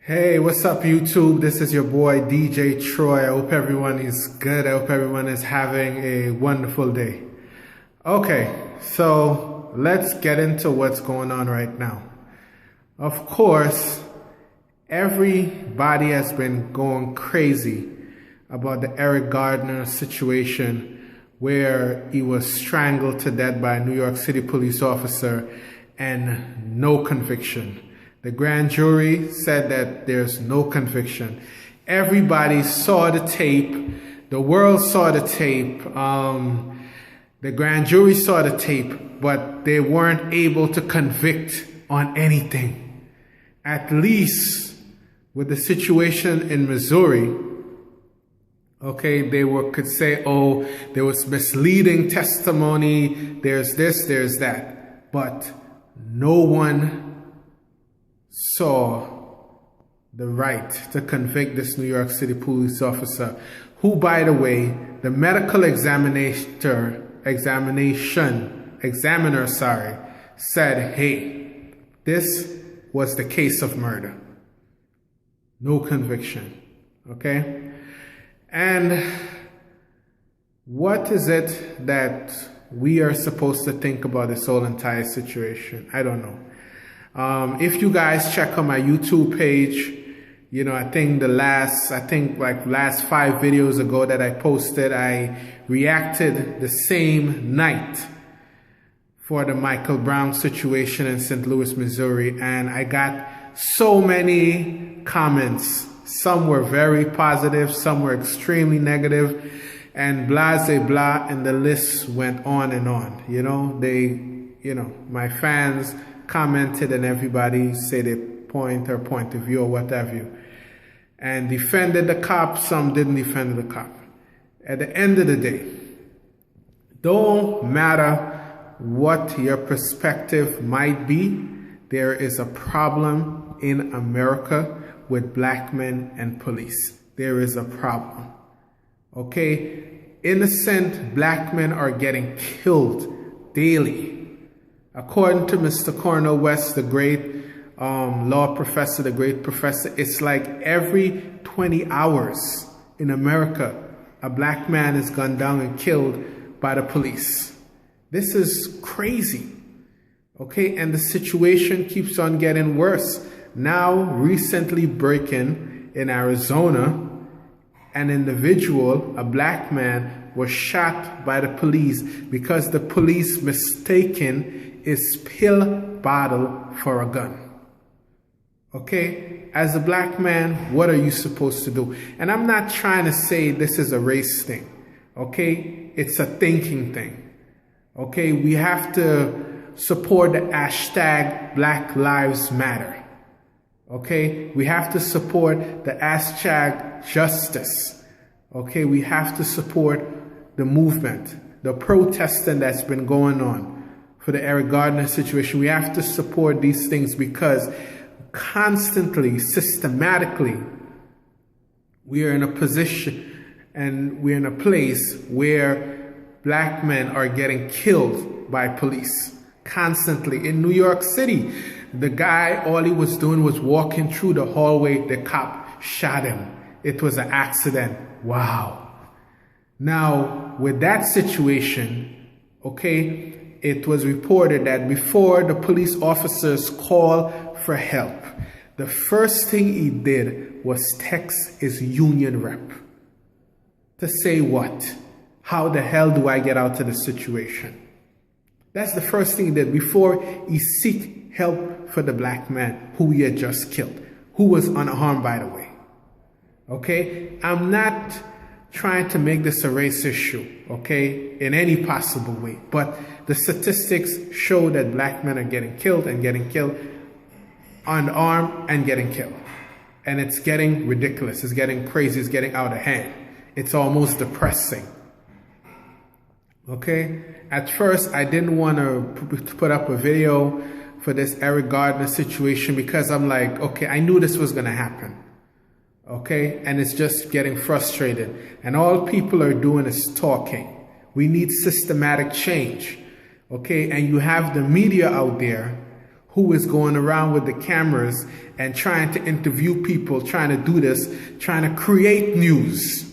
Hey, what's up YouTube? This is your boy DJ Troy. I hope everyone is good. I hope everyone is having a wonderful day. Okay, so let's get into what's going on right now. Of course, everybody has been going crazy about the Eric Garner situation where he was strangled to death by a New York City police officer and no conviction. The grand jury said that there's no conviction. Everybody saw the tape. The world saw the tape. The grand jury saw the tape, but they weren't able to convict on anything. At least with the situation in Missouri, okay, could say, oh, there was misleading testimony, there's this, there's that. But no one saw the right to convict this New York City police officer, who, by the way, the medical examiner said, hey, this was the case of murder. No conviction, okay? And what is it that we are supposed to think about this whole entire situation? I don't know. If you guys check on my YouTube page, you know, I think last 5 videos ago that I posted, I reacted the same night for the Michael Brown situation in St. Louis, Missouri, and I got so many comments. Some were very positive, some were extremely negative, and blah, blah, and the list went on and on. You know, my fans commented and everybody said a point of view or what have you, and defended the cop. Some didn't defend the cop. At the end of the day, don't matter what your perspective might be, there is a problem in America with black men and police. There is a problem. Okay? Innocent black men are getting killed daily. According to Mr. Cornel West, the great law professor, it's like every 20 hours in America, a black man is gunned down and killed by the police. This is crazy. Okay, and the situation keeps on getting worse. Now, recently breaking in Arizona, an individual, a black man, was shot by the police because the police mistaken his pill bottle for a gun. Okay, as a black man, what are you supposed to do? And I'm not trying to say this is a race thing. Okay, it's a thinking thing. Okay, we have to support the hashtag Black Lives Matter. Okay, we have to support the hashtag justice. Okay, we have to support the movement, the protesting that's been going on for the Eric Garner situation. We have to support these things because constantly, systematically, we are in a position and we're in a place where black men are getting killed by police constantly. In New York City, the guy, all he was doing was walking through the hallway. The cop shot him. It was an accident. Wow. Now, with that situation, okay, it was reported that before the police officers called for help, the first thing he did was text his union rep to say what? How the hell do I get out of the situation? That's the first thing he did before he seek help for the black man who he had just killed, who was unharmed, by the way. Okay? I'm not trying to make this a race issue, okay, in any possible way. But the statistics show that black men are getting killed unarmed and getting killed. And it's getting ridiculous. It's getting crazy. It's getting out of hand. It's almost depressing. Okay? At first, I didn't want to put up a video for this Eric Garner situation because I'm like, okay, I knew this was going to happen. Okay, and it's just getting frustrated. And all people are doing is talking. We need systematic change. Okay, and you have the media out there who is going around with the cameras and trying to interview people, trying to do this, trying to create news.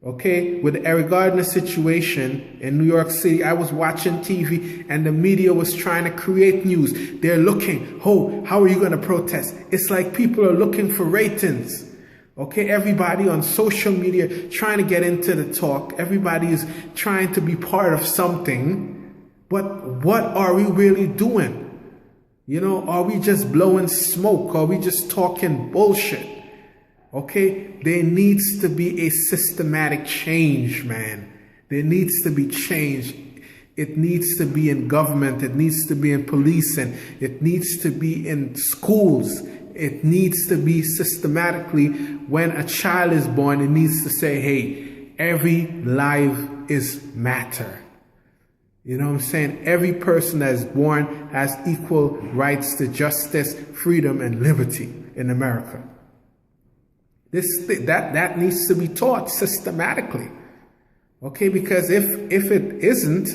Okay, with the Eric Garner situation in New York City, I was watching TV and the media was trying to create news. They're looking, oh, how are you going to protest? It's like people are looking for ratings. Okay, everybody on social media trying to get into the talk. Everybody is trying to be part of something. But what are we really doing? You know, are we just blowing smoke? Are we just talking bullshit? Okay, there needs to be a systematic change, man. There needs to be change. It needs to be in government. It needs to be in policing. It needs to be in schools. It needs to be systematically when a child is born, it needs to say, hey, every life is matter. You know what I'm saying? Every person that is born has equal rights to justice, freedom, and liberty in America. That needs to be taught systematically. Okay, because if it isn't,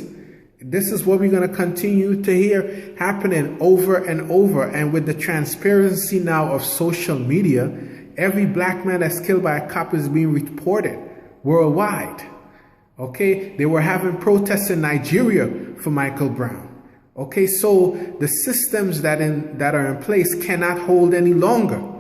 this is what we're going to continue to hear happening over and over. And with the transparency now of social media, every black man that's killed by a cop is being reported worldwide. Okay, they were having protests in Nigeria for Michael Brown. Okay, so the systems that are in place cannot hold any longer.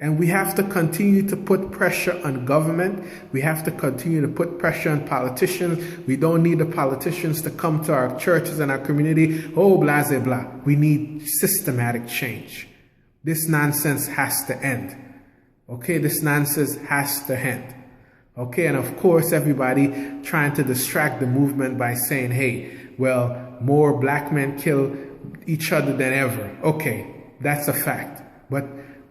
And we have to continue to put pressure on government. We have to continue to put pressure on politicians. We don't need the politicians to come to our churches and our community. Oh, blah, blah, blah. We need systematic change. This nonsense has to end. Okay, this nonsense has to end. Okay, and of course, everybody trying to distract the movement by saying, hey, well, more black men kill each other than ever. Okay, that's a fact. But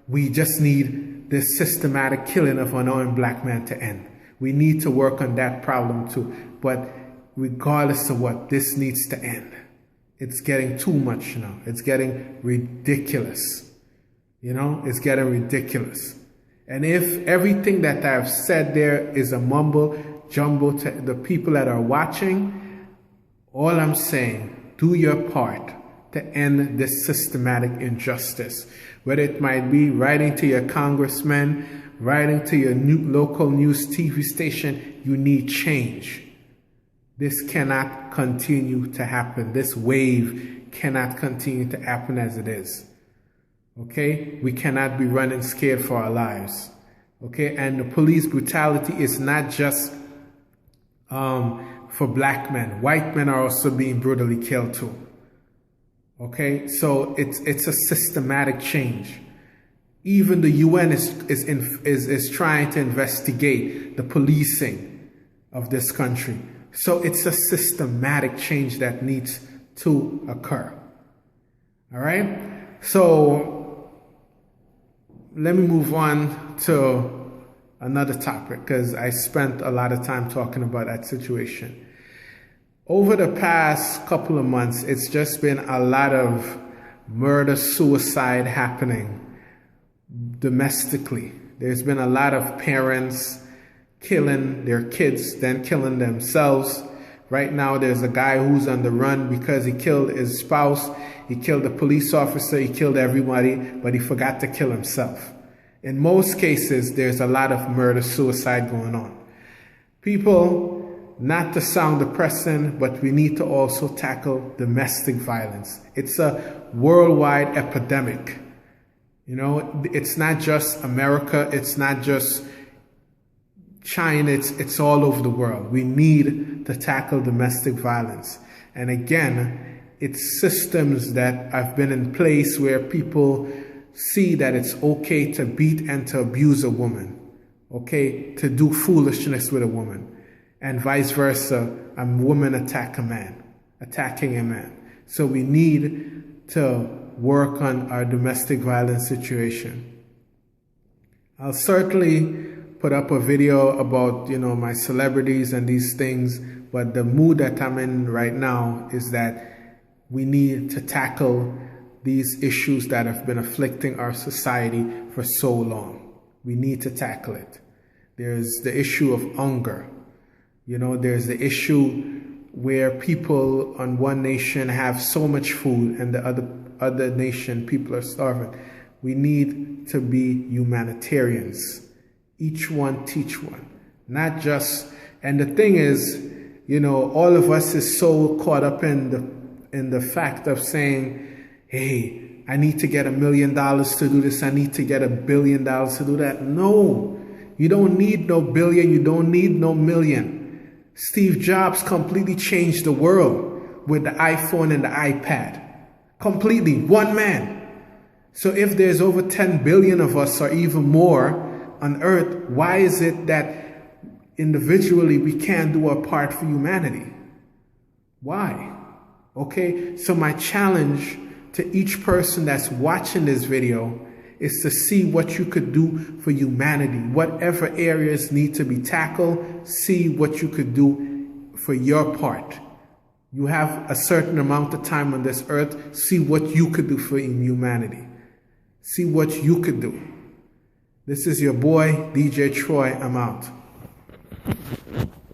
we just need this systematic killing of unarmed black men to end. We need to work on that problem too. But regardless of what, this needs to end. It's getting too much now. It's getting ridiculous. You know, it's getting ridiculous. And if everything that I've said there is a mumble jumble to the people that are watching, all I'm saying, do your part to end this systematic injustice. Whether it might be writing to your congressman, writing to your local news TV station, you need change. This cannot continue to happen. This wave cannot continue to happen as it is. Okay? We cannot be running scared for our lives. Okay? And the police brutality is not just for black men. White men are also being brutally killed too. Okay, so it's a systematic change. Even the UN is trying to investigate the policing of this country. So it's a systematic change that needs to occur. All right, so let me move on to another topic because I spent a lot of time talking about that situation. Over the past couple of months, it's just been a lot of murder, suicide happening domestically. There's been a lot of parents killing their kids, then killing themselves. Right now, there's a guy who's on the run because he killed his spouse, he killed a police officer, he killed everybody, but he forgot to kill himself. In most cases, there's a lot of murder, suicide going on. People, not to sound depressing, but we need to also tackle domestic violence. It's a worldwide epidemic. You know, it's not just America, it's not just China, it's all over the world. We need to tackle domestic violence. And again, it's systems that have been in place where people see that it's okay to beat and to abuse a woman, okay, to do foolishness with a woman. And vice versa, a woman attacking a man. So we need to work on our domestic violence situation. I'll certainly put up a video about, you know, my celebrities and these things, but the mood that I'm in right now is that we need to tackle these issues that have been afflicting our society for so long. We need to tackle it. There's the issue of hunger. You know, there's the issue where people on one nation have so much food and the other nation, people are starving. We need to be humanitarians. Each one teach one. Not just, and the thing is, you know, all of us is so caught up in the fact of saying, hey, I need to get $1 million to do this. I need to get $1 billion to do that. No, you don't need no billion. You don't need no million. Steve Jobs completely changed the world with the iPhone and the iPad. Completely, one man. So if there's over 10 billion of us or even more on earth, why is it that individually we can't do our part for humanity? Why? Okay, so my challenge to each person that's watching this video is to see what you could do for humanity. Whatever areas need to be tackled, see what you could do for your part. You have a certain amount of time on this earth, see what you could do for humanity. See what you could do. This is your boy, DJ Troy. I'm out.